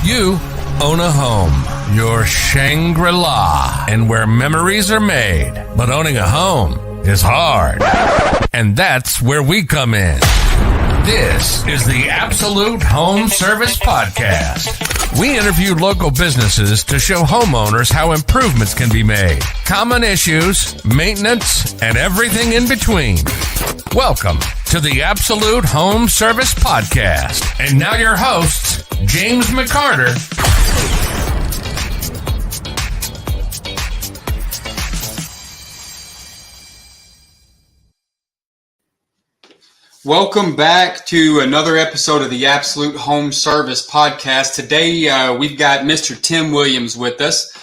You own a home, your Shangri-La, and where memories are made. But owning a home is hard. And that's where we come in. This is the Absolute Home Service Podcast. We interview local businesses to show homeowners how improvements can be made, common issues, maintenance, and everything in between. Welcome to the Absolute Home Service Podcast. And now your hosts, James McCarter Welcome back to another episode of the Absolute Home Service Podcast. Today, we've got Mr. Tim Williams with us.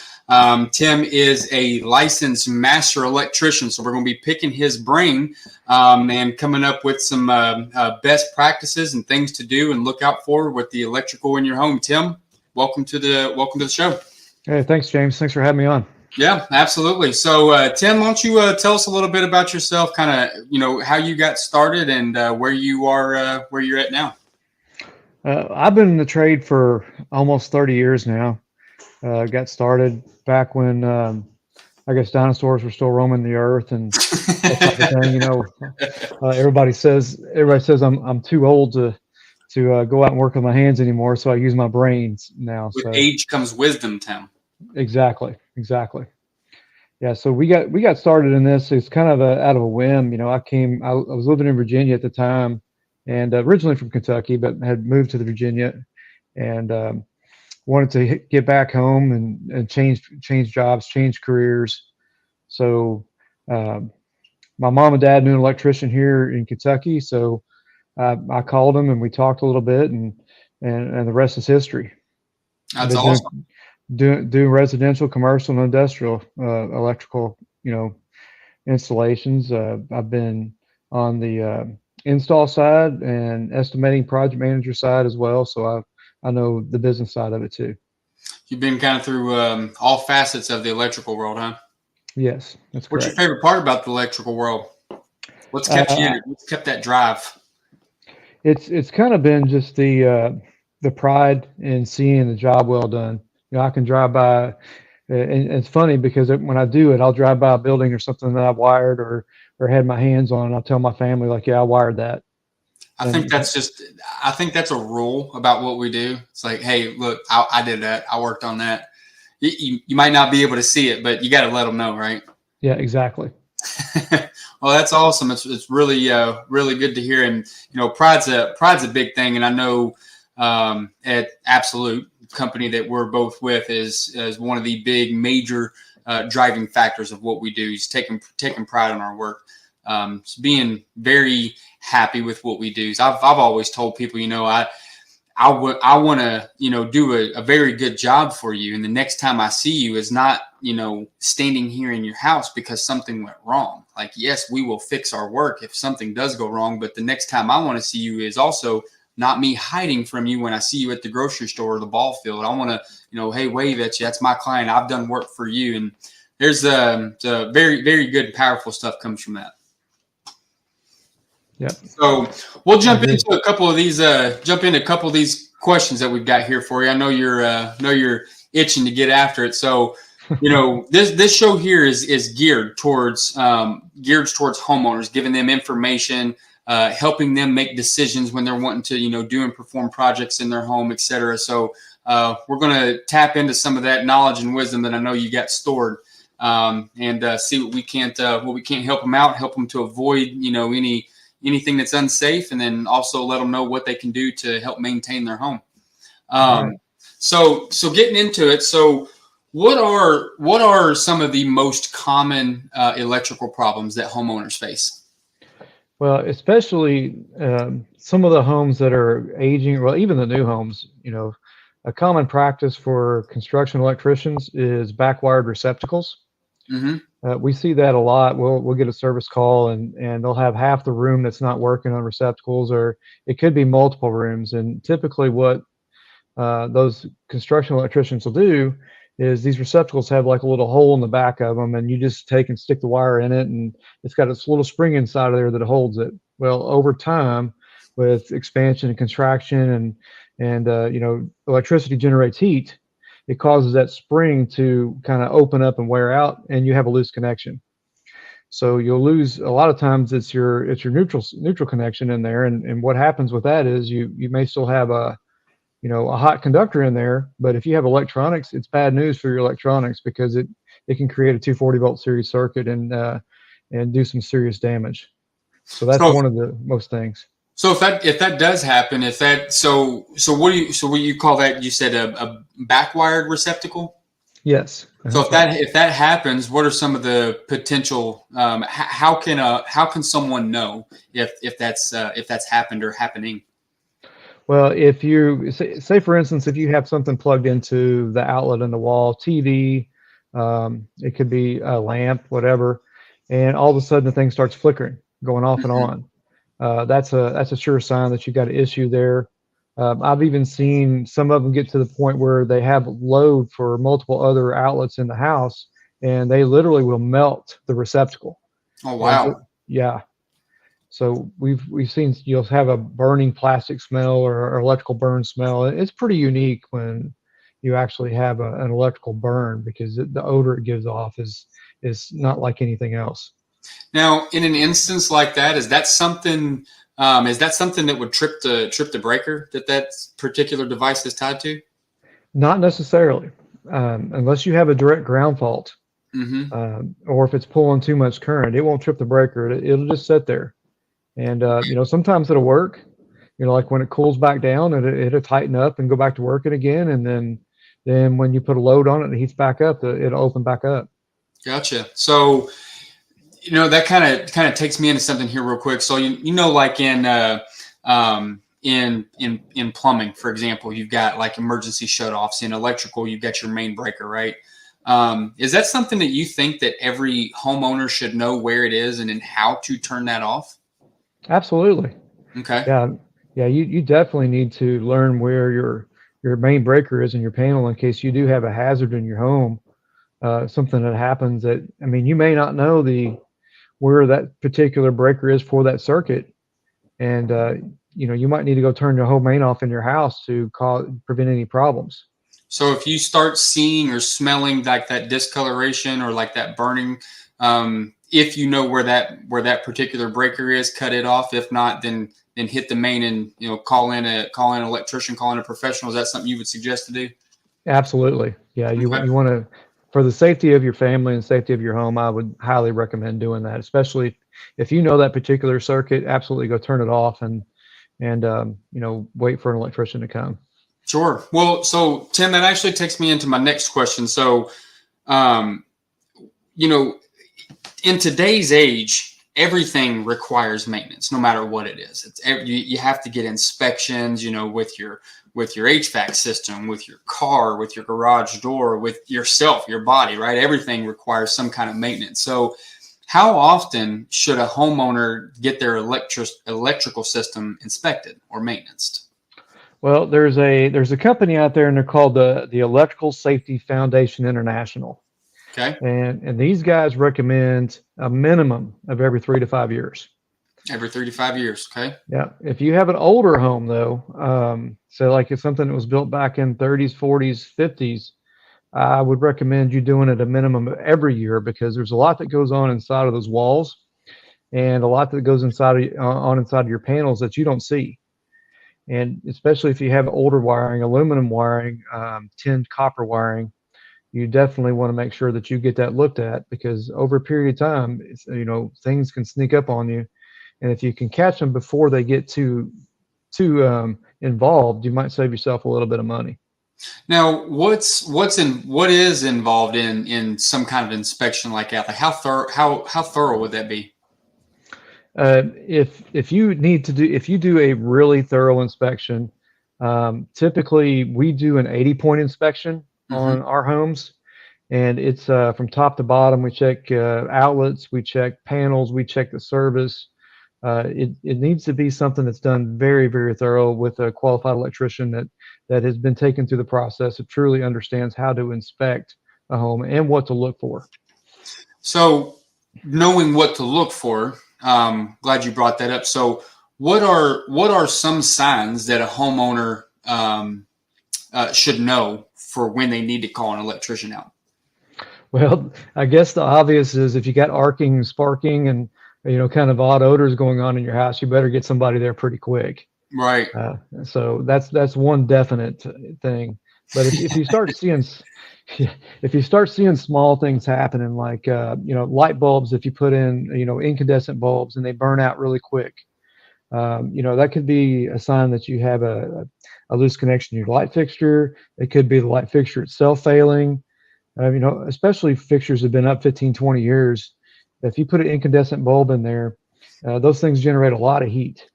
Tim is a licensed master electrician, so we're going to be picking his brain and coming up with some best practices and things to do and look out for with the electrical in your home. Tim, welcome to the show. Hey, thanks, James. Thanks for having me on. Yeah, absolutely. So, Tim, why don't you tell us a little bit about yourself, kind of, how you got started and where you are, where you're at now? I've been in the trade for almost 30 years now. Got started back when, I guess, dinosaurs were still roaming the earth and that type of thing. Everybody says I'm too old to go out and work with my hands anymore, so I use my brains now. With age comes wisdom, Tim. Exactly. Yeah, so we got started in this. It's kind of out of a whim. I was living in Virginia at the time, and originally from Kentucky, but had moved to the Virginia, and wanted to get back home and change jobs, change careers. So my mom and dad knew an electrician here in Kentucky, so I called him and we talked a little bit, and the rest is history. That's awesome. Do residential, commercial, and industrial electrical, installations. I've been on the install side and estimating project manager side as well, so I know the business side of it too. You've been kind of through all facets of the electrical world, huh? Yes, that's correct. What's your favorite part about the electrical world? What's kept you in it? What's kept that drive? It's kind of been just the pride in seeing the job well done. I can drive by, and it's funny because when I do it, I'll drive by a building or something that I've wired or had my hands on, and I'll tell my family, like, yeah, I wired that. I think that's a rule about what we do. It's like, hey, look, I did that. I worked on that. You might not be able to see it, but you got to let them know, right? Yeah, exactly. Well, that's awesome. It's really, really good to hear. And, pride's a big thing. And I know at Absolute, company that we're both with, is one of the big major driving factors of what we do. Is taking pride in our work. So being very happy with what we do. So I've always told people, I want to, do a very good job for you. And the next time I see you is not, standing here in your house because something went wrong. Like, yes, we will fix our work if something does go wrong. But the next time I want to see you is also not me hiding from you when I see you at the grocery store or the ball field. I want to, hey, wave at you. That's my client. I've done work for you. And there's very, very good and powerful stuff comes from that. Yeah. So we'll jump into a couple of these questions that we've got here for you. I know you're itching to get after it. So, this show here is geared towards homeowners, giving them information, helping them make decisions when they're wanting to, do and perform projects in their home, et cetera. So we're going to tap into some of that knowledge and wisdom that I know you got stored, and see what we can't help them out, help them to avoid, anything that's unsafe, and then also let them know what they can do to help maintain their home. Right. So getting into it. So what are some of the most common electrical problems that homeowners face? Well, especially some of the homes that are aging, well, even the new homes, a common practice for construction electricians is backwired receptacles. Mm-hmm. We see that a lot. We'll get a service call and they'll have half the room that's not working on receptacles, or it could be multiple rooms. And typically what those construction electricians will do is these receptacles have like a little hole in the back of them, and you just take and stick the wire in it, and it's got this little spring inside of there that holds it. Well, over time, with expansion and contraction and and electricity generates heat. It causes that spring to kind of open up and wear out, and you have a loose connection. So you'll lose a lot of times. It's your neutral connection in there, and what happens with that is you may still have a hot conductor in there, but if you have electronics, it's bad news for your electronics because it can create a 240 volt series circuit and do some serious damage. So that's one of the most things. So if that does happen, so what do you call that? You said a backwired receptacle? Yes. So if that happens, what are some of the potential? How can someone know if that's happened or happening? Well, if you say for instance, if you have something plugged into the outlet in the wall, TV, it could be a lamp, whatever, and all of a sudden the thing starts flickering, going off and on. That's a sure sign that you've got an issue there. I've even seen some of them get to the point where they have load for multiple other outlets in the house, and they literally will melt the receptacle. Oh wow! Yeah. So we've seen you'll have a burning plastic smell or electrical burn smell. It's pretty unique when you actually have an electrical burn because the odor it gives off is not like anything else. Now, in an instance like that, is that something that would trip the breaker that particular device is tied to? Not necessarily, unless you have a direct ground fault, or if it's pulling too much current, it won't trip the breaker. It'll just sit there, and sometimes it'll work. Like when it cools back down, it'll tighten up and go back to working again, and then when you put a load on it and it heats back up, it'll open back up. Gotcha. So. That kind of takes me into something here real quick. So like in plumbing, for example, you've got like emergency shutoffs. In electrical, you've got your main breaker, right? Is that something that you think that every homeowner should know where it is and how to turn that off? Absolutely. Okay. Yeah. You definitely need to learn where your main breaker is in your panel in case you do have a hazard in your home. Something that happens you may not know where that particular breaker is for that circuit, and you might need to go turn the whole main off in your house to prevent any problems. So if you start seeing or smelling like that discoloration or like that burning, if you know where that particular breaker is, cut it off. If not, then hit the main and call in an electrician, call in a professional. Is that something you would suggest to do? Absolutely. Yeah, you want to. For the safety of your family and safety of your home, I would highly recommend doing that, especially if you know that particular circuit. Absolutely go turn it off and wait for an electrician to come. Sure. Well, so Tim, that actually takes me into my next question. So, in today's age, everything requires maintenance, no matter what it is. You have to get inspections, with your HVAC system, with your car, with your garage door, with yourself, your body, right? Everything requires some kind of maintenance. So how often should a homeowner get their electrical system inspected or maintained? Well, there's a company out there, and they're called the Electrical Safety Foundation International. Okay. And these guys recommend a minimum of every 3 to 5 years. Every 3 to 5 years. Okay. Yeah. If you have an older home though, so like it's something that was built back in 30s, 40s, 50s, I would recommend you doing it a minimum of every year because there's a lot that goes on inside of those walls and a lot that goes inside of your panels that you don't see. And especially if you have older wiring, aluminum wiring, tin copper wiring, you definitely want to make sure that you get that looked at because over a period of time, things can sneak up on you. And if you can catch them before they get too involved, you might save yourself a little bit of money. Now, what is involved in some kind of inspection like that? Like how thorough would that be? If you do a really thorough inspection, typically we do an 80-point inspection on our homes, and it's from top to bottom. We check outlets, we check panels, we check the service. It needs to be something that's done very, very thorough with a qualified electrician that has been taken through the process, that truly understands how to inspect a home and what to look for. So knowing what to look for, glad you brought that up. So what are some signs that a homeowner should know for when they need to call an electrician out? Well, I guess the obvious is if you got arcing, sparking, and kind of odd odors going on in your house, you better get somebody there pretty quick. Right. So that's one definite thing. But if you start seeing if you start seeing small things happening, like light bulbs, if you put in incandescent bulbs and they burn out really quick, that could be a sign that you have a loose connection to your light fixture. It could be the light fixture itself failing. Especially fixtures have been up 15, 20 years. If you put an incandescent bulb in there, those things generate a lot of heat.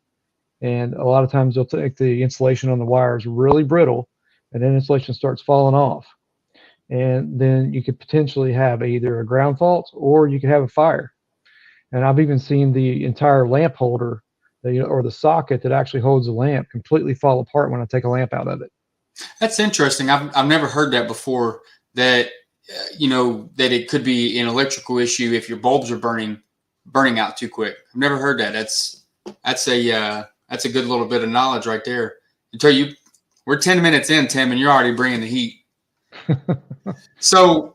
And a lot of times they'll take the insulation on the wires really brittle, and then insulation starts falling off. And then you could potentially have either a ground fault or you could have a fire. And I've even seen the entire lamp holder, or the socket that actually holds the lamp, completely fall apart when I take a lamp out of it. That's interesting. I've never heard that before, that that it could be an electrical issue if your bulbs are burning out too quick. I've never heard that. That's a good little bit of knowledge right there. Until we're 10 minutes in, Tim, and you're already bringing the heat. So,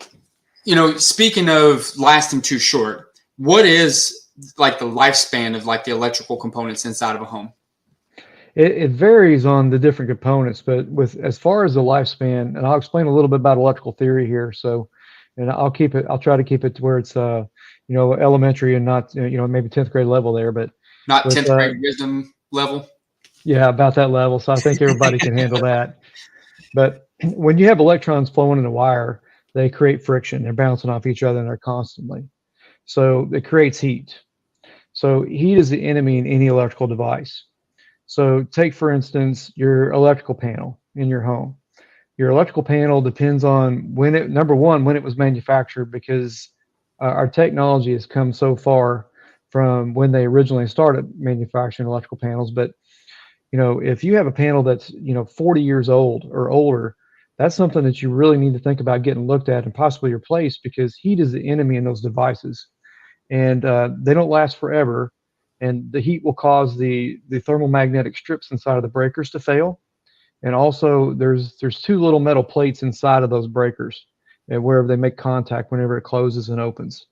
speaking of lasting too short, what is like the lifespan of like the electrical components inside of a home? It varies on the different components, but as far as the lifespan, and I'll explain a little bit about electrical theory here. So, and I'll try to keep it to where it's elementary and not maybe 10th grade level there, but not 10th grade wisdom level. Yeah, about that level. So I think everybody can handle that. But when you have electrons flowing in a wire, they create friction. They're bouncing off each other and they're constantly. So it creates heat. So heat is the enemy in any electrical device. So take, for instance, your electrical panel in your home. Your electrical panel depends on when it was manufactured, because our technology has come so far from when they originally started manufacturing electrical panels. But if you have a panel that's 40 years old or older, that's something that you really need to think about getting looked at and possibly replaced, because heat is the enemy in those devices, and they don't last forever. And the heat will cause the thermomagnetic strips inside of the breakers to fail. And also there's two little metal plates inside of those breakers, and wherever they make contact whenever it closes and opens.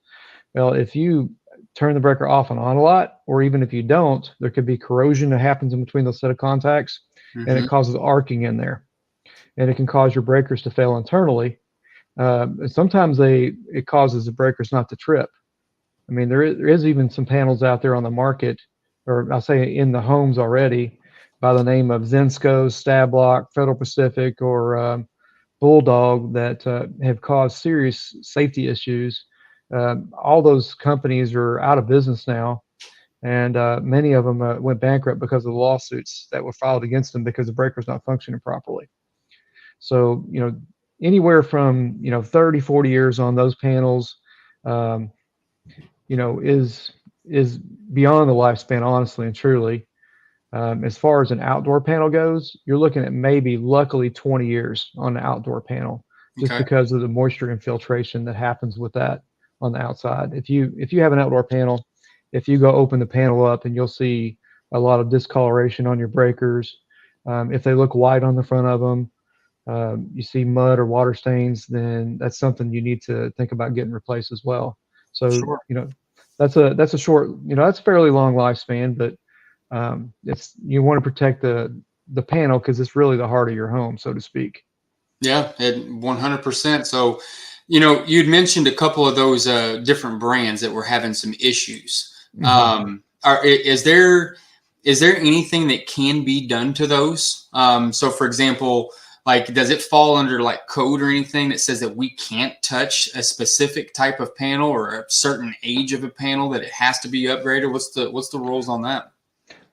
Well, if you turn the breaker off and on a lot, or even if you don't, there could be corrosion that happens in between those set of contacts, and it causes arcing in there, and it can cause your breakers to fail internally. Sometimes it causes the breakers not to trip. I mean, there is even some panels out there on the market, or I'll say in the homes already, by the name of Zensko, Stablock, Federal Pacific, or Bulldog, that have caused serious safety issues. All those companies are out of business now, and many of them went bankrupt because of the lawsuits that were filed against them because the breaker's not functioning properly. So, anywhere from 30, 40 years on those panels, is beyond the lifespan, honestly and truly. As far as an outdoor panel goes, you're looking at maybe, luckily, 20 years on an outdoor panel, just because of the moisture infiltration that happens with that on the outside. If you have an outdoor panel, if you go open the panel up, and you'll see a lot of discoloration on your breakers. If they look white on the front of them, you see mud or water stains, then that's something you need to think about getting replaced as well. So, sure. That's a short, that's a fairly long lifespan, but you want to protect the panel, because it's really the heart of your home, so to speak. Yeah, 100%. So, you'd mentioned a couple of those different brands that were having some issues. Is there anything that can be done to those? So, for example, like, does it fall under like code or anything that says that we can't touch a specific type of panel or a certain age of a panel, that it has to be upgraded? What's the rules on that?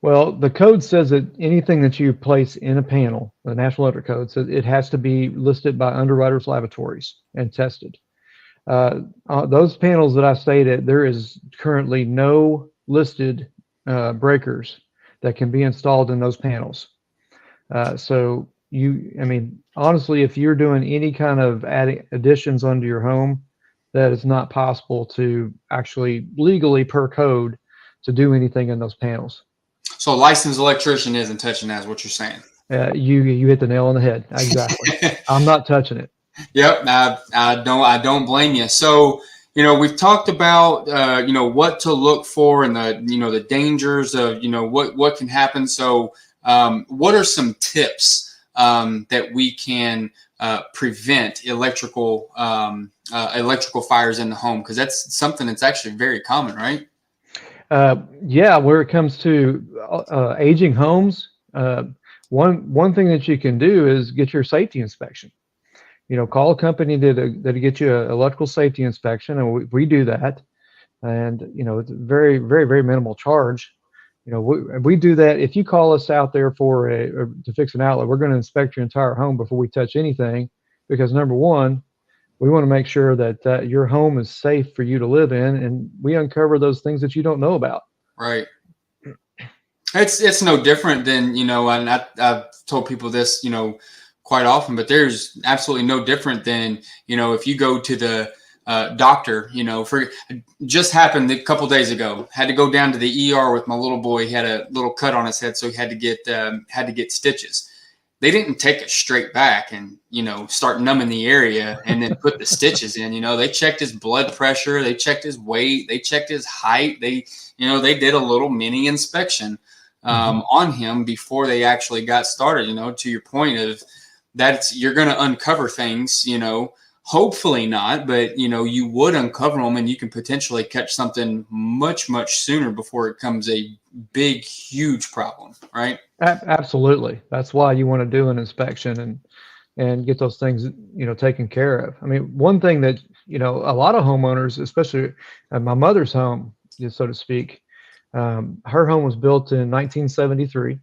Well, the code says that anything that you place in a panel, the National Electric Code says it has to be listed by underwriters laboratories and tested. Those panels that I stated, there is currently no listed breakers that can be installed in those panels. So honestly, if you're doing any kind of adding additions onto your home, that is not possible to actually legally, per code, to do anything in those panels. So a licensed electrician isn't touching that, is what you're saying? You hit the nail on the head. Exactly. I'm not touching it. Yep, I don't blame you. So, we've talked about what to look for and the dangers of what can happen. So, what are some tips that we can prevent electrical fires in the home? Because that's something that's actually very common, right? Yeah, where it comes to aging homes, one thing that you can do is get your safety inspection. Call a company that get you an electrical safety inspection, and we do that. And it's a very, very, very minimal charge. We do that. If you call us out there to fix an outlet, we're going to inspect your entire home before we touch anything, because number one, we want to make sure that your home is safe for you to live in, and we uncover those things that you don't know about. Right. It's no different than, and I've told people this, quite often, but there's absolutely no different than, if you go to the doctor, for just happened a couple days ago, had to go down to the ER with my little boy. He had a little cut on his head, so he had to get stitches. They didn't take it straight back and, start numbing the area and then put the stitches in. They checked his blood pressure, they checked his weight, they checked his height. They did a little mini inspection on him before they actually got started. To your point of you're going to uncover things, hopefully not, but you would uncover them, and you can potentially catch something much, much sooner before it becomes a big, huge problem, right? Absolutely. That's why you want to do an inspection and get those things, taken care of. I mean, one thing that, a lot of homeowners, especially at my mother's home, so to speak, her home was built in 1973.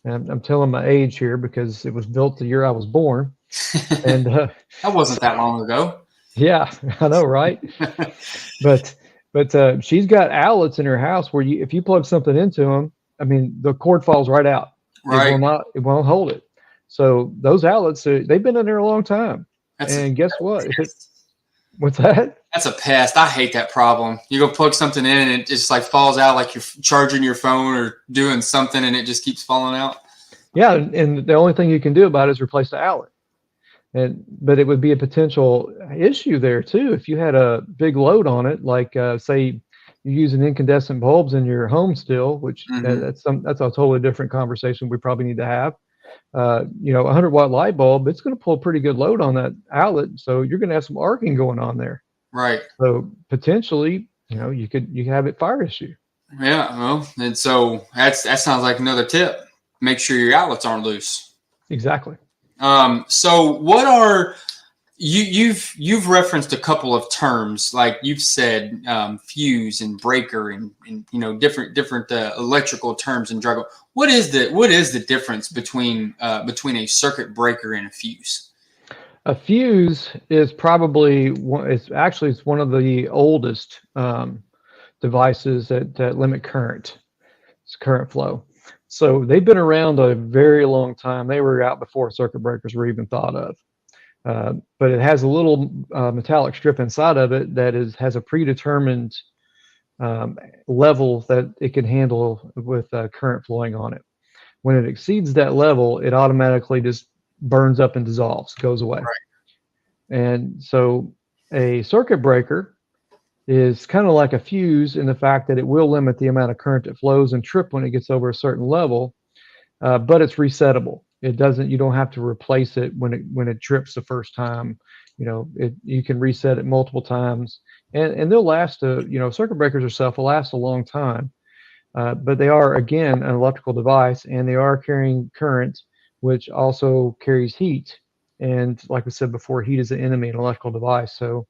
And I'm telling my age here because it was built the year I was born. And that wasn't that long ago. Yeah, I know, right? But she's got outlets in her house where if you plug something into them, I mean, the cord falls right out. Right. It won't hold it. So those outlets, they've been in there a long time. Guess what? What's that? That's a pest. I hate that problem. You go plug something in and it just like falls out, like you're charging your phone or doing something, and it just keeps falling out. Yeah, and the only thing you can do about it is replace the outlet. But it would be a potential issue there too if you had a big load on it, like say you're using incandescent bulbs in your home still, which that's a totally different conversation we probably need to have. A 100-watt light bulb, it's going to pull a pretty good load on that outlet, so you're going to have some arcing going on there. Right. So potentially, you have a fire issue. Yeah. Well, and so that sounds like another tip. Make sure your outlets aren't loose. Exactly. So what are you've referenced a couple of terms, like you've said, fuse and breaker and different electrical terms and jargon. What is the difference between a circuit breaker and a fuse? A fuse is probably it's one of the oldest devices that limit current. It's current flow. So they've been around a very long time. They were out before circuit breakers were even thought of. But it has a little metallic strip inside of it that has a predetermined level that it can handle with current flowing on it. When it exceeds that level, it automatically just burns up and dissolves, goes away. Right. And so a circuit breaker is kind of like a fuse in the fact that it will limit the amount of current that flows and trip when it gets over a certain level, but it's resettable. You don't have to replace it when it trips the first time. You can reset it multiple times, and they'll last. Circuit breakers will last a long time, but they are again an electrical device, and they are carrying current, which also carries heat. And like we said before, heat is the enemy in an electrical device. So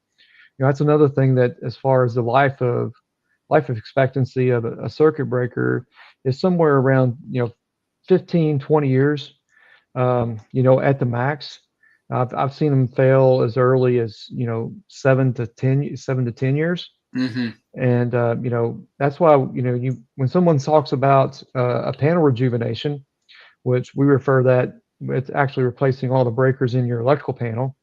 that's another thing that, as far as the life expectancy of a circuit breaker, is somewhere around 15, 20 years. At the max. I've seen them fail as early as 7 to 10 years. Mm-hmm. And that's why when someone talks about a panel rejuvenation, which we refer that it's actually replacing all the breakers in your electrical panel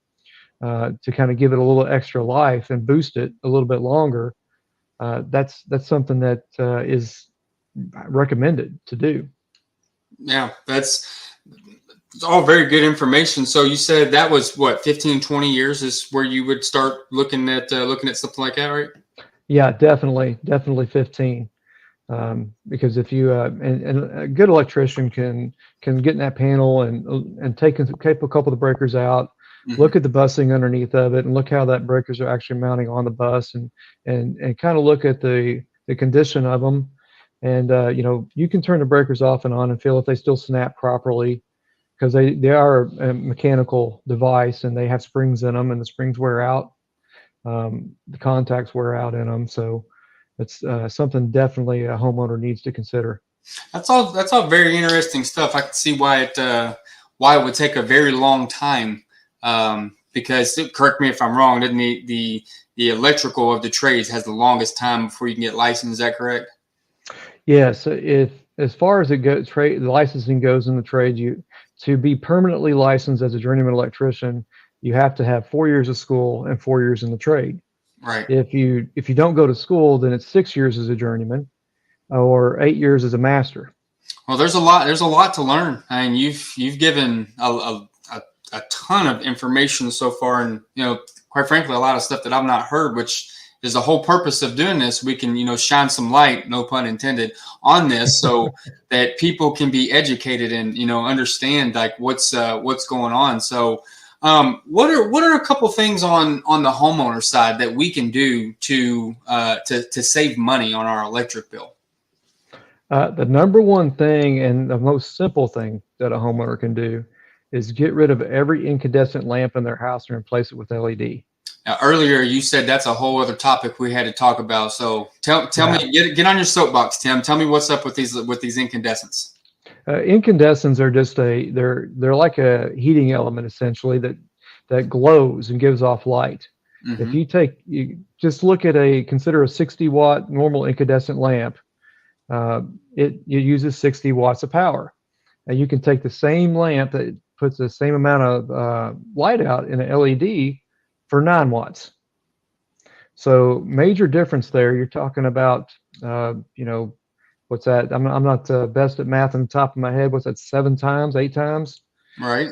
to kind of give it a little extra life and boost it a little bit longer. That's something that is recommended to do. Yeah, It's all very good information. So you said that was what, 15, 20 years is where you would start looking at something like that, right? Yeah, definitely 15. Because if you and a good electrician can get in that panel and take a couple of the breakers out, Mm-hmm. look at the busing underneath of it, and look how that breakers are actually mounting on the bus, and kind of look at the condition of them, and you can turn the breakers off and on and feel if they still snap properly, because they are a mechanical device and they have springs in them, and the springs wear out, the contacts wear out in them, so it's something definitely a homeowner needs to consider. That's all very interesting stuff. I can see why it would take a very long time. Because correct me if I'm wrong, didn't the electrical of the trades has the longest time before you can get licensed? Is that correct? Yes, if as far as it goes, the licensing goes in the trade, to be permanently licensed as a journeyman electrician, you have to have 4 years of school and 4 years in the trade. Right. If you don't go to school, then it's 6 years as a journeyman or 8 years as a master. Well, there's a lot to learn. I mean, you've given a ton of information so far, and quite frankly, a lot of stuff that I've not heard, which is the whole purpose of doing this. We can shine some light, no pun intended, on this, so that people can be educated and understand like what's going on. So, what are a couple things on the homeowner side that we can do to save money on our electric bill? The number one thing and the most simple thing that a homeowner can do is get rid of every incandescent lamp in their house and replace it with LED. Now, earlier you said that's a whole other topic we had to talk about. So tell me, get on your soapbox, Tim. Tell me what's up with these incandescents. Incandescents are just they're like a heating element essentially that glows and gives off light. Mm-hmm. If you just look at consider a 60-watt normal incandescent lamp, it uses 60 watts of power. And you can take the same lamp that puts the same amount of light out in an LED for 9 watts. So major difference there. You're talking about, what's that? I'm not best at math on the top of my head. What's that? 7 times, 8 times? Right.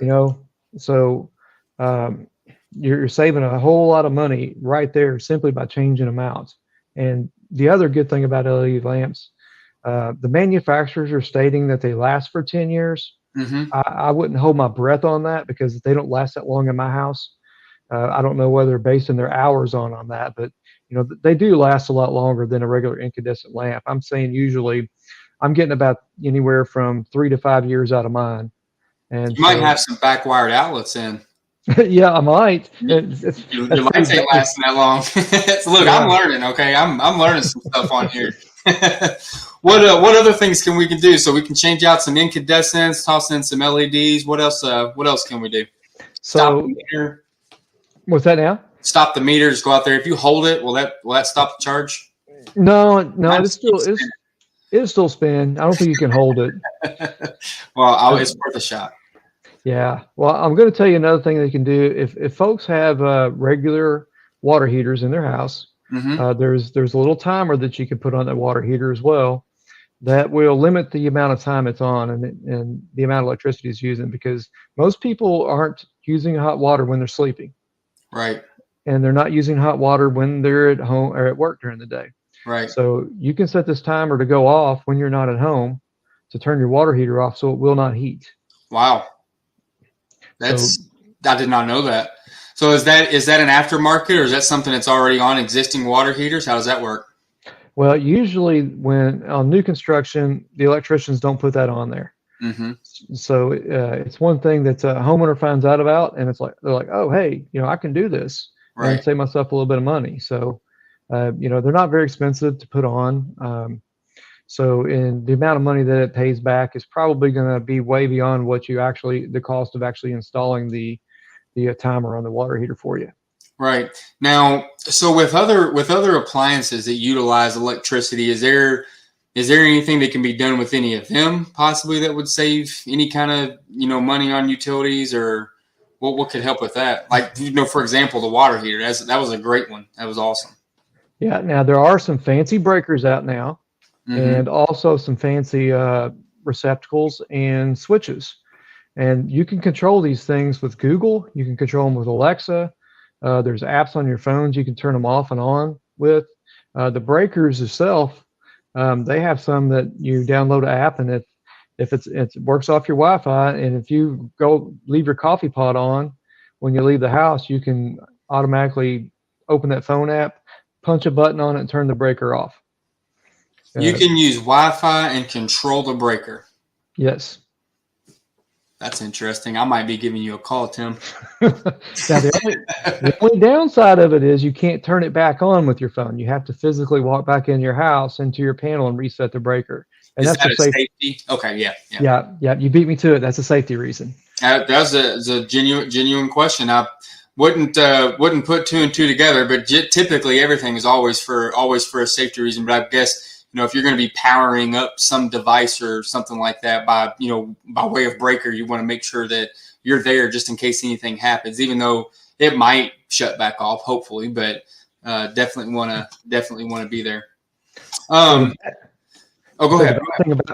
So you're saving a whole lot of money right there simply by changing them out. And the other good thing about LED lamps, the manufacturers are stating that they last for 10 years. Mm-hmm. I wouldn't hold my breath on that because they don't last that long in my house. I don't know whether they're basing their hours on that, but they do last a lot longer than a regular incandescent lamp. I'm saying usually I'm getting about anywhere from 3 to 5 years out of mine. And you might have some backwired outlets in. Yeah, I might. Your lights ain't lasting that long. Look, yeah. I'm learning. Okay, I'm learning some stuff on here. What other things can we do? So we can change out some incandescents, toss in some LEDs. What else? What else can we do? Stop the meter. What's that now? Stop the meter. Just go out there. If you hold it, will that stop the charge? No, it'll still spin. I don't think you can hold it. Well, it's worth a shot. Yeah. Well, I'm going to tell you another thing they can do. If folks have regular water heaters in their house, mm-hmm. There's a little timer that you can put on that water heater as well that will limit the amount of time it's on and the amount of electricity it's using, because most people aren't using hot water when they're sleeping. Right. And they're not using hot water when they're at home or at work during the day. Right. So you can set this timer to go off when you're not at home to turn your water heater off so it will not heat. Wow. I did not know that. So is that an aftermarket, or is that something that's already on existing water heaters? How does that work? Well, usually when on new construction, the electricians don't put that on there. Mm-hmm. So it's one thing that a homeowner finds out about, and they're like, oh, hey, I can do this, right, and save myself a little bit of money. So, they're not very expensive to put on. So in the amount of money that it pays back is probably going to be way beyond what the cost of actually installing the timer on the water heater for you. Right. Now, so with other appliances that utilize electricity, is there anything that can be done with any of them possibly that would save any kind of, money on utilities, or what could help with that? Like, for example, the water heater, that was a great one. That was awesome. Yeah. Now there are some fancy breakers out now, mm-hmm. and also some fancy receptacles and switches And you can control these things with Google. You can control them with Alexa. There's apps on your phones you can turn them off and on with. The breakers itself, they have some that you download an app, and if it works off your Wi-Fi, and if you go leave your coffee pot on when you leave the house, you can automatically open that phone app, punch a button on it, and turn the breaker off. You can use Wi-Fi and control the breaker. Yes. That's interesting. I might be giving you a call, Tim. Now, the only downside of it is you can't turn it back on with your phone. You have to physically walk back in your house into your panel and reset the breaker. And Is that's that for a safety? Okay, yeah. You beat me to it. That's a safety reason. That's a genuine question. I wouldn't put two and two together, but typically everything is always for a safety reason. But I guess, if you're going to be powering up some device or something like that by way of breaker, you want to make sure that you're there just in case anything happens, even though it might shut back off, hopefully, but definitely want to be there. Go ahead.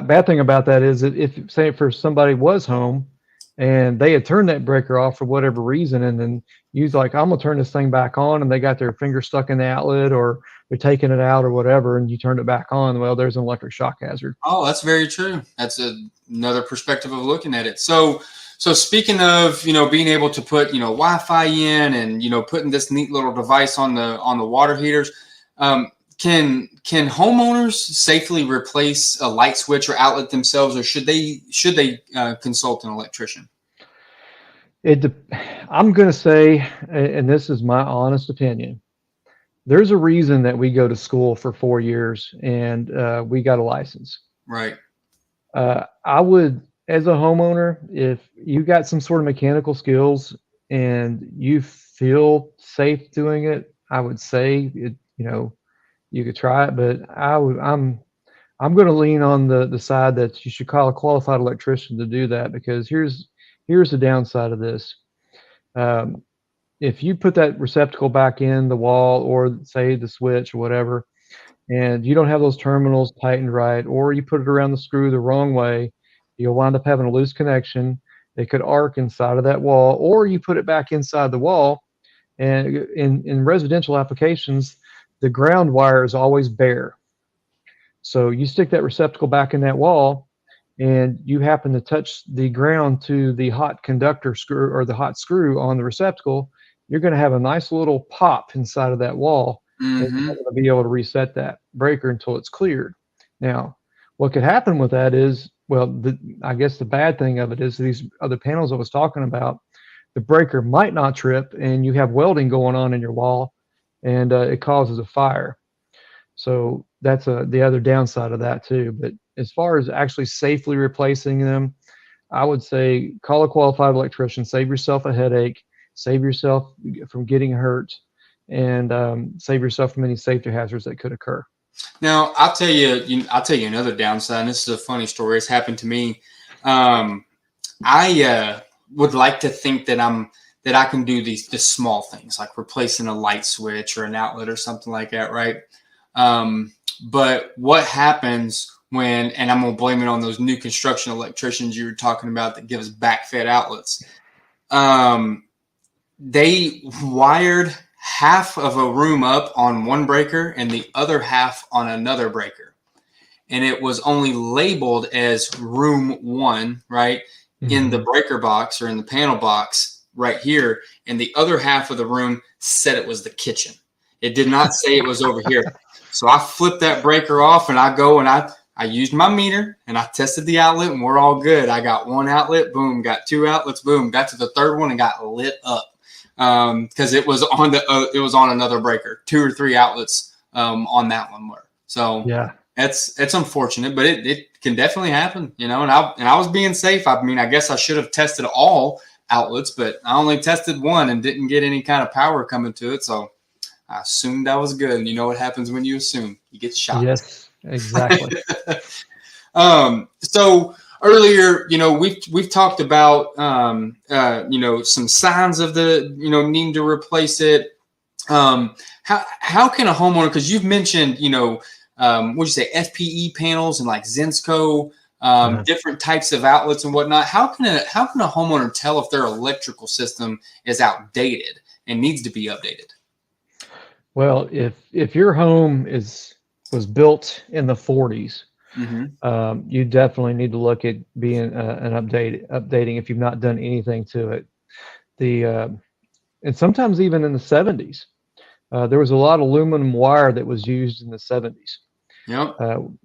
Bad thing about that is that if, say, for somebody was home and they had turned that breaker off for whatever reason, and then you was like, I'm gonna turn this thing back on, and they got their finger stuck in the outlet, or they're taking it out or whatever, and you turned it back on, well, there's an electric shock hazard. Oh, that's very true. That's another perspective of looking at it. So speaking of, being able to put, Wi-Fi in and, putting this neat little device on the water heaters, can homeowners safely replace a light switch or outlet themselves, or should they consult an electrician? I'm going to say, and this is my honest opinion, there's a reason that we go to school for 4 years and we got a license. Right. I would, as a homeowner, if you got some sort of mechanical skills and you feel safe doing it, I would say you could try it. But I'm going to lean on the side that you should call a qualified electrician to do that, because here's the downside of this. If you put that receptacle back in the wall, or say the switch or whatever, and you don't have those terminals tightened right, or you put it around the screw the wrong way, you'll wind up having a loose connection. It could arc inside of that wall, or you put it back inside the wall. And in residential applications, the ground wire is always bare. So you stick that receptacle back in that wall, and you happen to touch the ground to the hot conductor screw or the hot screw on the receptacle, you're going to have a nice little pop inside of that wall. Mm-hmm. And you're not going to be able to reset that breaker until it's cleared. Now, what could happen with that is, well, I guess the bad thing of it is these other panels I was talking about, the breaker might not trip, and you have welding going on in your wall, and it causes a fire. So that's the other downside of that too. But as far as actually safely replacing them, I would say call a qualified electrician, save yourself a headache, save yourself from getting hurt, and save yourself from any safety hazards that could occur. Now, I'll tell you another downside. And this is a funny story. It's happened to me. I would like to think that I can do the small things like replacing a light switch or an outlet or something like that, right? But what happens when, and I'm going to blame it on those new construction electricians you were talking about that give us backfed outlets. They wired half of a room up on one breaker and the other half on another breaker. And it was only labeled as room 1, right? Mm-hmm. In the breaker box or in the panel box right here. And the other half of the room said it was the kitchen. It did not say it was over here. So I flipped that breaker off, and I go and I used my meter and I tested the outlet, and we're all good. I got one outlet, boom, got 2 outlets, boom, got to the third one and got lit up. Because it was on another breaker, 2 or 3 outlets on that one were. So yeah, it's unfortunate, but it can definitely happen, And I was being safe. I mean, I guess I should have tested all outlets, but I only tested one and didn't get any kind of power coming to it. So I assumed I was good. And you know what happens when you assume? You get shot. Yes, exactly. So earlier, we've talked about, some signs of the, needing to replace it. How can a homeowner, because you've mentioned, what'd you say, FPE panels and like Zinsco, different types of outlets and whatnot. How can a homeowner tell if their electrical system is outdated and needs to be updated? Well, if your home was built in the 40s, you definitely need to look at being updating if you've not done anything to it. And sometimes even in the 70s, there was a lot of aluminum wire that was used in the 70s. Yep.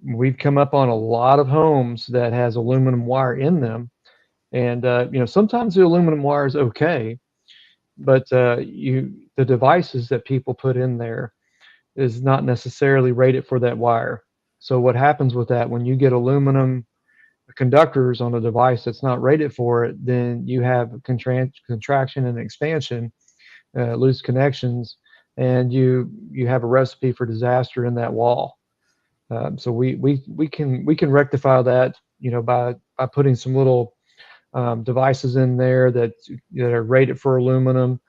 We've come up on a lot of homes that has aluminum wire in them, and sometimes the aluminum wire is okay, but the devices that people put in there is not necessarily rated for that wire. So what happens with that, when you get aluminum conductors on a device that's not rated for it, then you have contraction and expansion, loose connections, and you have a recipe for disaster in that wall. So we can rectify that, by putting some little devices in there that are rated for aluminum,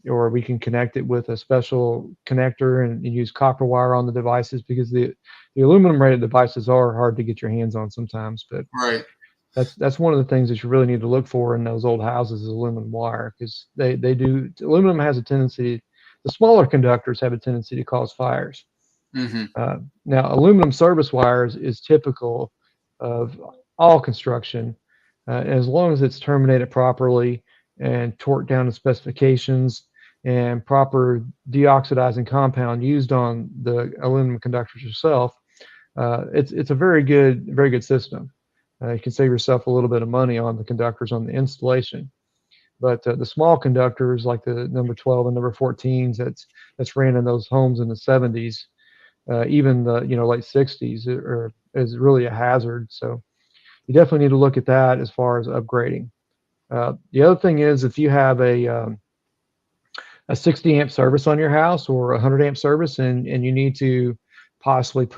or we can connect it with a special connector and use copper wire on the devices, because the aluminum rated devices are hard to get your hands on sometimes. But right, that's one of the things that you really need to look for in those old houses is aluminum wire, because aluminum has a tendency, the smaller conductors have a tendency to cause fires. Now, aluminum service wires is typical of all construction, as long as it's terminated properly and torqued down to specifications and proper deoxidizing compound used on the aluminum conductors yourself. It's a very good system. You can save yourself a little bit of money on the conductors on the installation. But the small conductors, like the number 12 and number 14s, that's ran in those homes in the 70s, even the late 60s, is really a hazard. So you definitely need to look at that as far as upgrading. The other thing is, if you have a 60 amp service on your house or a 100 amp service, and you need to possibly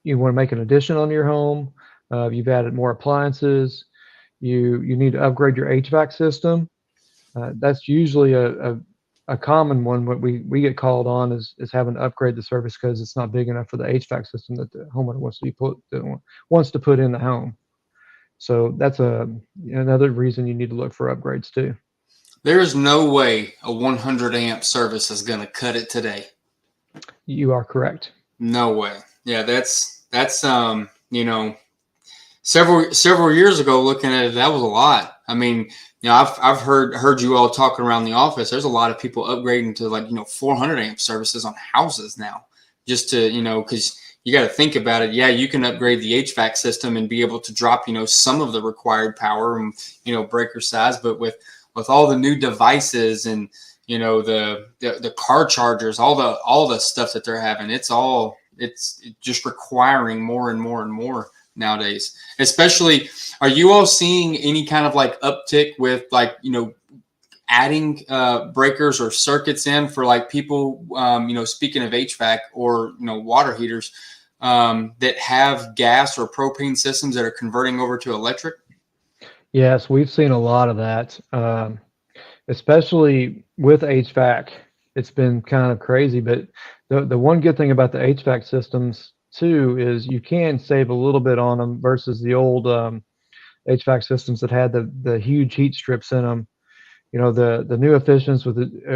you want to make an addition on your home, you've added more appliances, you need to upgrade your HVAC system. That's usually a common one. What we get called on is having to upgrade the service because it's not big enough for the HVAC system that the homeowner wants to put in the home. So that's another reason you need to look for upgrades too. There is no way a 100 amp service is going to cut it today. You are correct. No way. Yeah, that's several years ago, looking at it, that was a lot. I mean, I've heard you all talking around the office. There's a lot of people upgrading to 400 amp services on houses now, just to because you got to think about it. Yeah, you can upgrade the HVAC system and be able to drop some of the required power and breaker size, but with all the new devices and the car chargers, all the stuff that they're having, it's just requiring more and more and more nowadays. Especially, are you all seeing any kind of uptick with adding breakers or circuits in for people, speaking of HVAC or water heaters, that have gas or propane systems that are converting over to electric? Yes, we've seen a lot of that, especially with HVAC. It's been kind of crazy, but the one good thing about the HVAC systems too is you can save a little bit on them versus the old HVAC systems that had the huge heat strips in them. The new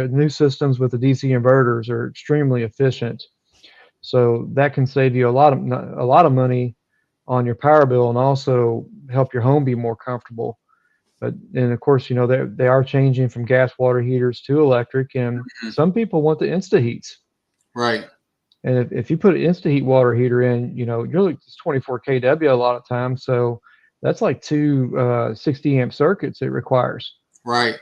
new systems with the DC inverters are extremely efficient, so that can save you a lot of money on your power bill and also help your home be more comfortable. And of course, they are changing from gas water heaters to electric, and some people want the InstaHeats. Right. And if you put an InstaHeat water heater in, it's 24 kW a lot of times, so that's like two 60 amp circuits it requires. Right.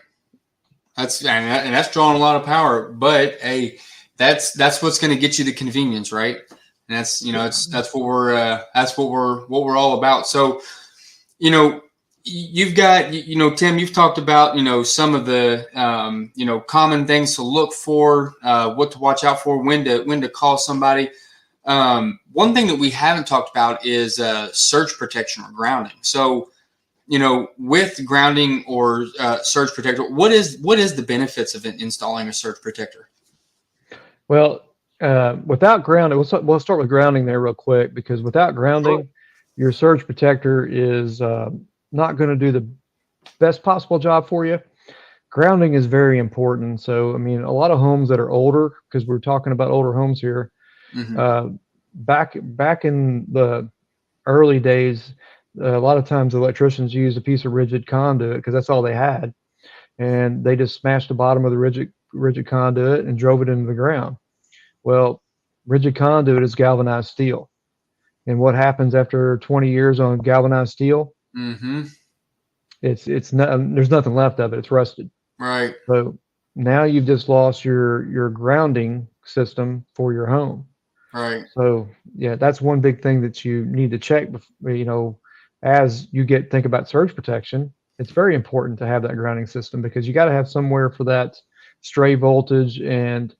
That's drawing a lot of power, but hey, that's what's going to get you the convenience, right? And that's that's what we're all about. So, you've got, Tim, you've talked about, some of the, common things to look for, what to watch out for, when to call somebody. One thing that we haven't talked about is surge protection or grounding. So, with grounding or surge protector, what is the benefits of installing a surge protector? Well, without grounding, we'll start with grounding there real quick, because without grounding, your surge protector is not going to do the best possible job for you. Grounding is very important. So, I mean, a lot of homes that are older, because we're talking about older homes here, back in the early days, a lot of times electricians used a piece of rigid conduit because that's all they had, and they just smashed the bottom of the rigid conduit and drove it into the ground. Well, rigid conduit is galvanized steel, and what happens after 20 years on galvanized steel? It's not, there's nothing left of it. It's rusted. Right. So now you've just lost your grounding system for your home. Right. So yeah, that's one big thing that you need to check. You know, as you think about surge protection, it's very important to have that grounding system, because you got to have somewhere for that stray voltage and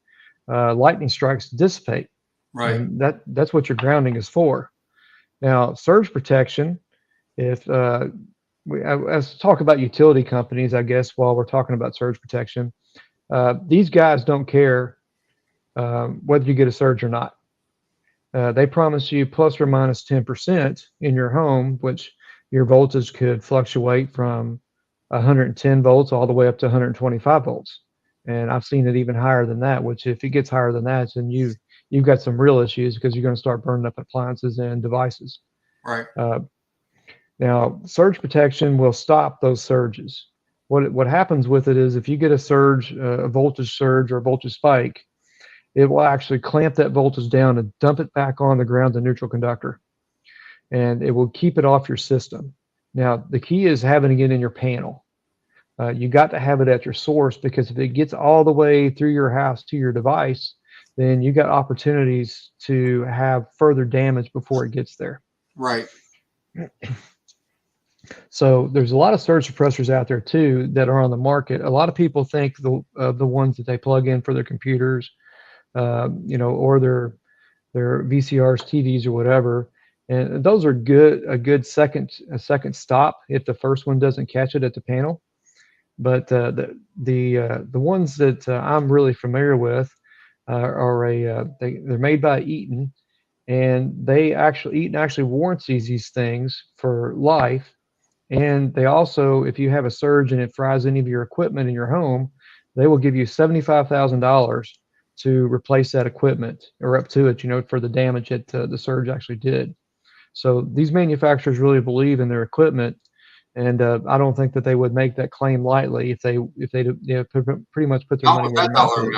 lightning strikes to dissipate. Right. And that's what your grounding is for. Now, surge protection, if let's talk about utility companies, I guess, while we're talking about surge protection. These guys don't care whether you get a surge or not. They promise you plus or minus 10% in your home, which your voltage could fluctuate from 110 volts all the way up to 125 volts. And I've seen it even higher than that, which if it gets higher than that, then you've got some real issues, because you're going to start burning up appliances and devices. Right. Now, surge protection will stop those surges. What happens with it is, if you get a surge, a voltage surge or a voltage spike, it will actually clamp that voltage down and dump it back on the ground, the neutral conductor, and it will keep it off your system. Now, the key is having it in your panel. You got to have it at your source, because if it gets all the way through your house to your device, then you got opportunities to have further damage before it gets there. Right. So there's a lot of surge suppressors out there too that are on the market. A lot of people think the ones that they plug in for their computers, or their VCRs, TVs, or whatever, and those are a good second stop if the first one doesn't catch it at the panel. But the ones that I'm really familiar with they're made by Eaton, and Eaton actually warranties these things for life. And they also, if you have a surge and it fries any of your equipment in your home, they will give you $75,000 to replace that equipment, or up to it, for the damage that the surge actually did. So these manufacturers really believe in their equipment, and I don't think that they would make that claim lightly if they pretty much put their money where their mouth is.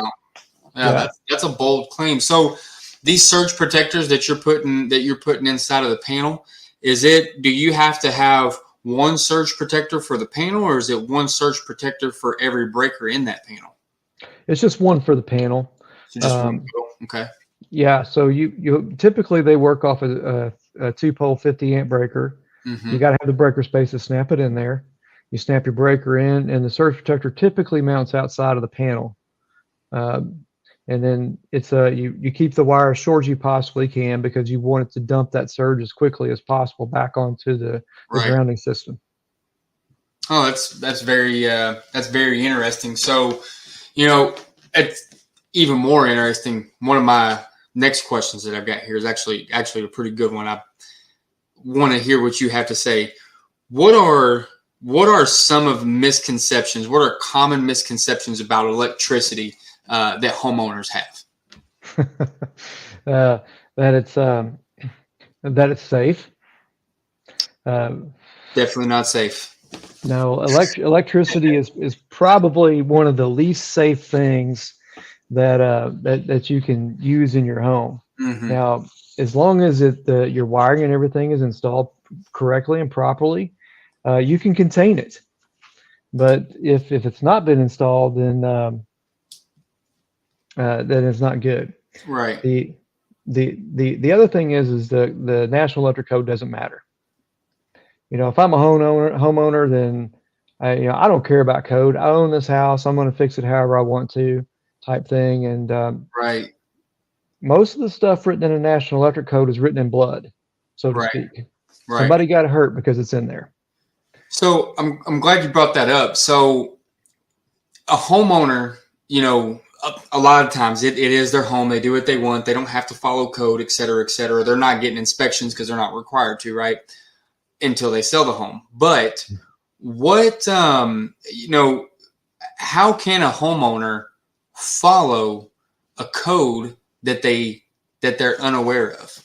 Yeah, that's a bold claim. So these surge protectors that you're putting inside of the panel, do you have to have one surge protector for the panel, or is it one surge protector for every breaker in that panel? It's just one for the panel. So just one. Okay. Yeah. So you typically they work off a 2-pole 50 amp breaker. You got to have the breaker space to snap it in there. You snap your breaker in, and the surge protector typically mounts outside of the panel. And then it's you keep the wire as short as you possibly can, because you want it to dump that surge as quickly as possible back onto the grounding system. Oh, that's very interesting. So, it's even more interesting. One of my next questions that I've got here is actually a pretty good one. I want to hear what you have to say. What are some of misconceptions? What are common misconceptions about electricity that homeowners have? That it's safe. Definitely not safe. No, electricity is probably one of the least safe things that you can use in your home. Now, as long as your wiring and everything is installed correctly and properly, you can contain it. But if it's not been installed, then it's not good. Right. The other thing is the National Electric Code doesn't matter. If I'm a homeowner, then I don't care about code. I own this house. I'm going to fix it however I want to, type thing. And right. Most of the stuff written in the National Electric Code is written in blood, so to speak. Right. Somebody got hurt because it's in there. So I'm glad you brought that up. So a homeowner, a lot of times it is their home. They do what they want. They don't have to follow code, et cetera, et cetera. They're not getting inspections because they're not required to, right? Until they sell the home. But what, how can a homeowner follow a code that they're unaware of?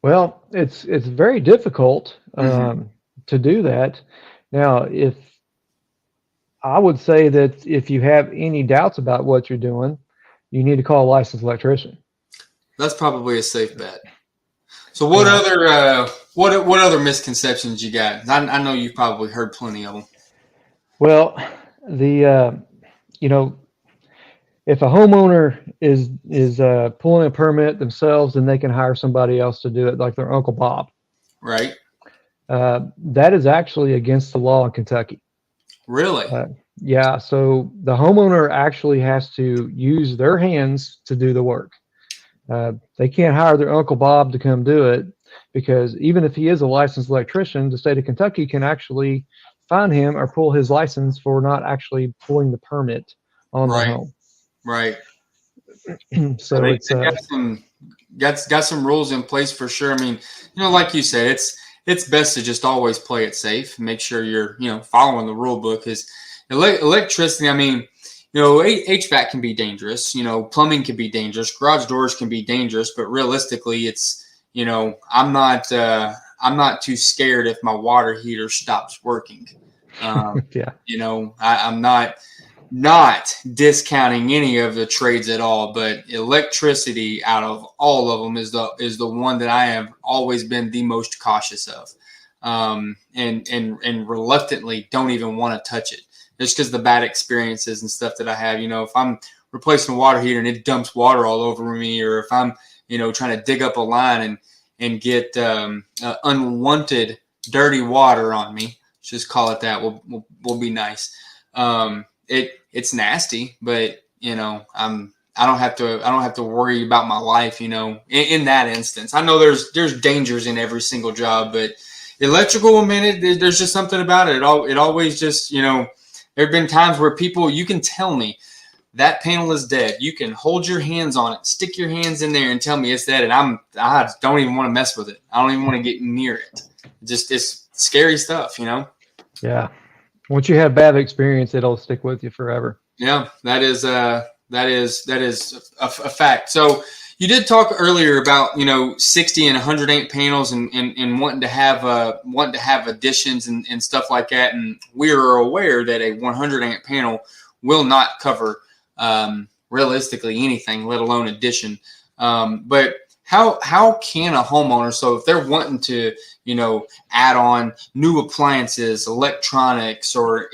Well, it's very difficult to do that. Now, I would say that if you have any doubts about what you're doing, you need to call a licensed electrician. That's probably a safe bet. So what other misconceptions you got? I know you've probably heard plenty of them. Well, if a homeowner is pulling a permit themselves, then they can hire somebody else to do it, like their Uncle Bob. Right. That is actually against the law in Kentucky. Really? Yeah. So the homeowner actually has to use their hands to do the work. They can't hire their Uncle Bob to come do it, because even if he is a licensed electrician, the state of Kentucky can actually fine him or pull his license for not actually pulling the permit on the home. Right. So it's got some rules in place for sure. I mean, like you said, it's best to just always play it safe. Make sure you're following the rule book. Because electricity, I mean, HVAC can be dangerous. Plumbing can be dangerous. Garage doors can be dangerous. But realistically, it's I'm not too scared if my water heater stops working. Yeah. I'm not discounting any of the trades at all, but electricity out of all of them is the one that I have always been the most cautious of, and reluctantly don't even want to touch it, just because the bad experiences and stuff that I have. If I'm replacing a water heater and it dumps water all over me, or if I'm trying to dig up a line and get unwanted dirty water on me, just call it that. We'll be nice. It's nasty, but I don't have to worry about my life, in that instance. I know there's dangers in every single job, but electrical, there's just something about it. It always just, there have been times where you can tell me that panel is dead. You can hold your hands on it, stick your hands in there and tell me it's dead. And I don't even want to mess with it. I don't even want to get near it. It's scary stuff, Yeah. Once you have bad experience, it'll stick with you forever. Yeah, that is a fact. So you did talk earlier about 60 and 100 amp panels and wanting to have additions and stuff like that. And we are aware that a 100 amp panel will not cover realistically anything, let alone addition. But how can a homeowner, so if they're wanting to add on new appliances, electronics, or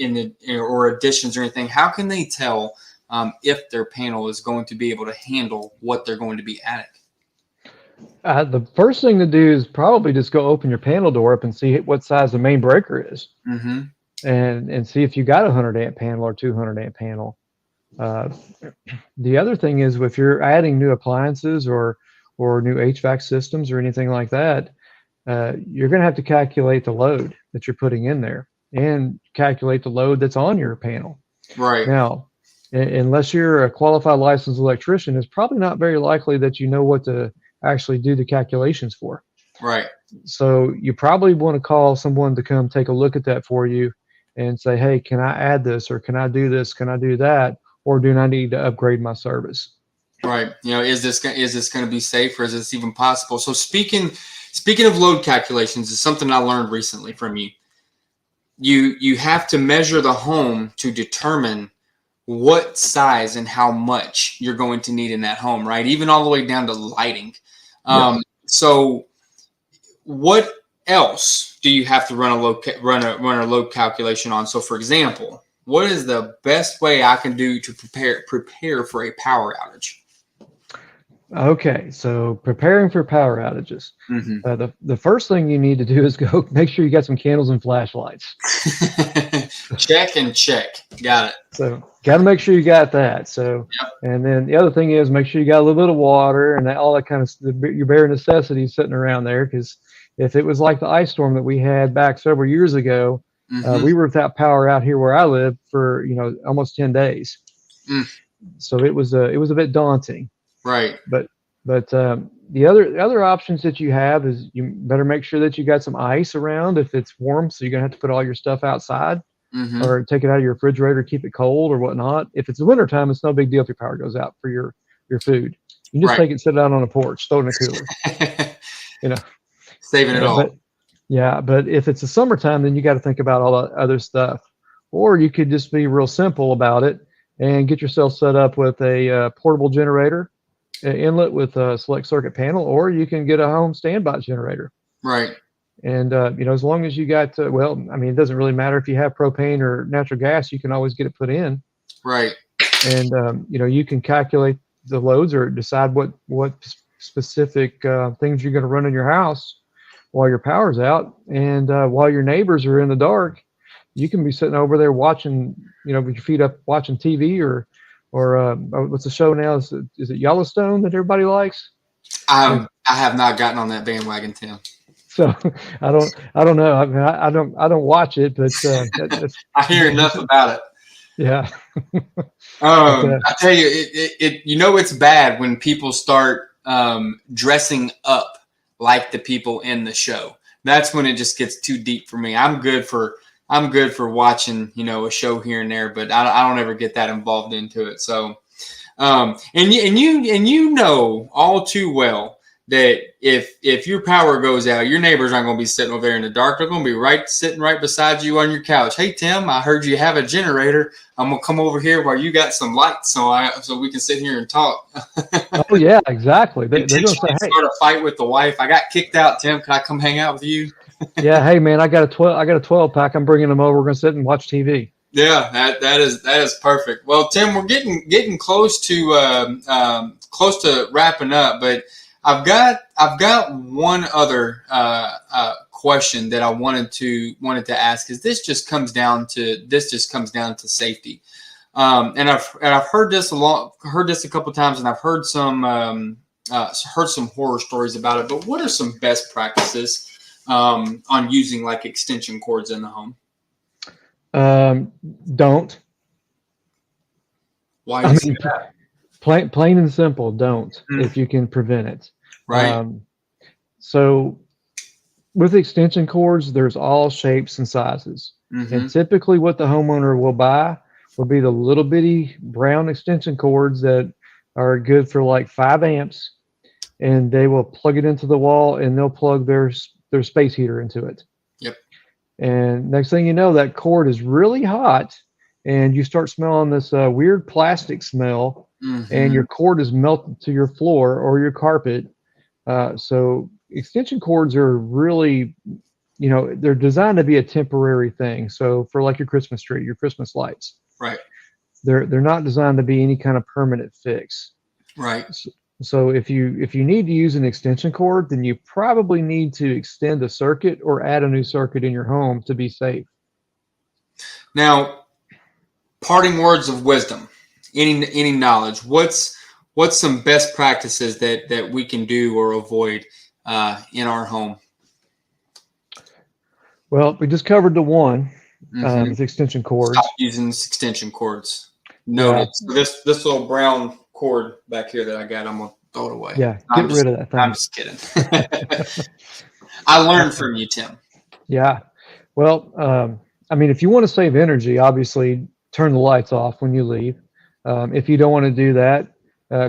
additions or anything, how can they tell if their panel is going to be able to handle what they're going to be adding? The first thing to do is probably just go open your panel door up and see what size the main breaker is, and see if you got a 100 amp panel or 200 amp panel. The other thing is, if you're adding new appliances or new HVAC systems or anything like that, you're going to have to calculate the load that you're putting in there and calculate the load that's on your panel. Right. Now, unless you're a qualified licensed electrician, it's probably not very likely that you know what to actually do the calculations for. Right. So you probably want to call someone to come take a look at that for you and say, hey, can I add this, or can I do this? Can I do that? Or do I need to upgrade my service? Right. Is this going to be safe, or is this even possible? So speaking of load calculations, is something I learned recently from you. You have to measure the home to determine what size and how much you're going to need in that home, right? Even all the way down to lighting. Yes. So what else do you have to run a load calculation on? So for example, what is the best way I can do to prepare for a power outage? Okay, so preparing for power outages. The first thing you need to do is go make sure you got some candles and flashlights. Check. Got it. So got to make sure you got that. So, And then the other thing is make sure you got a little bit of water and all that kind of your bare necessities sitting around there. Because if it was like the ice storm that we had back several years ago, we were without power out here where I live for almost 10 days. Mm. So it was a bit daunting. Right. But the other options that you have is you better make sure that you got some ice around if it's warm. So you're gonna have to put all your stuff outside Mm-hmm. or take it out of your refrigerator, keep it cold or whatnot. If it's the wintertime, it's no big deal if your power goes out for your food. You just Right. take it, sit it out on a porch, throw it in a cooler. You know, Saving it all. But if it's the summertime, then you got to think about all the other stuff. Or you could just be real simple about it and get yourself set up with a portable generator inlet with a select circuit panel, or you can get a home standby generator. Right. And as long as you got, it doesn't really matter if you have propane or natural gas, you can always get it put in. Right. And you can calculate the loads or decide what specific things you're going to run in your house while your power's out, and while your neighbors are in the dark, you can be sitting over there watching, with your feet up, watching TV or what's the show now? Is it Yellowstone that everybody likes? I have not gotten on that bandwagon, Tim. So I don't know. I mean, I don't watch it, but I hear enough about it. Yeah. I tell you, it's bad when people start dressing up like the people in the show. That's when it just gets too deep for me. I'm good for watching, a show here and there, but I don't ever get that involved into it. So, and you know all too well that if your power goes out, your neighbors aren't going to be sitting over there in the dark. They're going to be sitting right beside you on your couch. Hey, Tim, I heard you have a generator. I'm going to come over here while you got some lights so we can sit here and talk. Oh, yeah, exactly. They're going to say, hey, start a fight with the wife. I got kicked out, Tim. Can I come hang out with you? Yeah, hey, man, I got a 12 pack. I'm bringing them over. We're going to sit and watch TV. Yeah, that is perfect. Well, Tim, we're getting close to wrapping up, but I've got one other question that I wanted to ask, because this just comes down to safety, and I've heard this a couple times, and I've heard some horror stories about it. But what are some best practices on using like extension cords in the home? Don't. Why? I mean, plain and simple, don't, if you can prevent it. Right. So with extension cords, there's all shapes and sizes. Mm-hmm. And typically what the homeowner will buy will be the little bitty brown extension cords that are good for like 5 amps, and they will plug it into the wall and they'll plug their space heater into it. Yep. And next thing you know, that cord is really hot and you start smelling this weird plastic smell. Mm-hmm. And your cord is melted to your floor or your carpet. So extension cords are really, they're designed to be a temporary thing. So for like your Christmas tree, your Christmas lights, right? They're not designed to be any kind of permanent fix, right? So if you need to use an extension cord, then you probably need to extend a circuit or add a new circuit in your home to be safe. Now, parting words of wisdom. Any knowledge? What's some best practices that we can do or avoid in our home? Well, we just covered the one, with extension cords. Stop using extension cords. No, yeah. This little brown cord back here that I got, I'm gonna throw it away. Yeah, get rid of that thing. I'm just kidding. I learned from you, Tim. Yeah. Well, if you want to save energy, obviously turn the lights off when you leave. If you don't want to do that,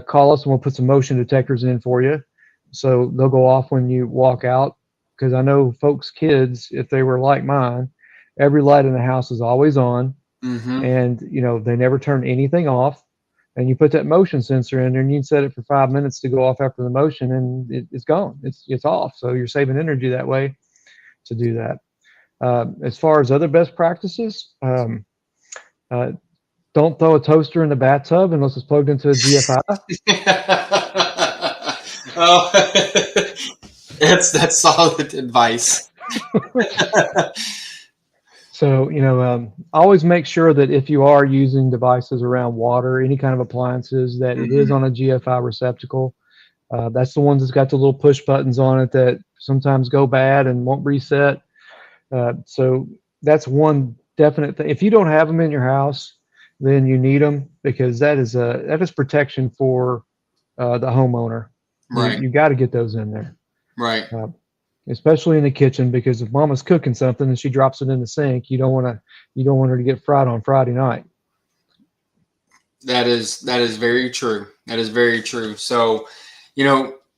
call us and we'll put some motion detectors in for you. So they'll go off when you walk out. Because I know folks' kids, if they were like mine, every light in the house is always on. Mm-hmm. And, they never turn anything off. And you put that motion sensor in there and you can set it for 5 minutes to go off after the motion and it's gone. It's off. So you're saving energy that way to do that. As far as other best practices, don't throw a toaster in the bathtub unless it's plugged into a GFI. Oh, that's solid advice. So, always make sure that if you are using devices around water, any kind of appliances, that it is on a GFI receptacle. That's the ones that's got the little push buttons on it that sometimes go bad and won't reset. So that's one definite thing. If you don't have them in your house, then you need them, because that is protection for the homeowner. Right. You got to get those in there, Right. especially in the kitchen, because if Mama's cooking something and she drops it in the sink, you don't want her to get fried on Friday night. That is very true. That is very true. So,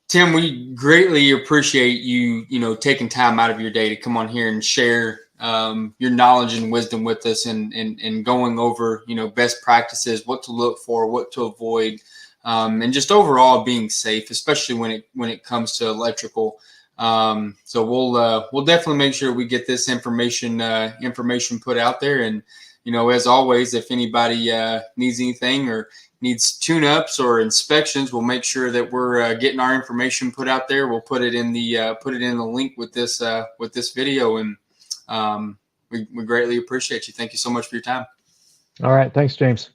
Tim, we greatly appreciate you, taking time out of your day to come on here and share your knowledge and wisdom with us, and going over, best practices, what to look for, what to avoid, and just overall being safe, especially when it comes to electrical. So we'll definitely make sure we get this information put out there. And as always, if anybody needs anything or needs tune-ups or inspections, we'll make sure that we're getting our information put out there. We'll put it in the link with this video, and we greatly appreciate you. Thank you so much for your time. All right, thanks, James.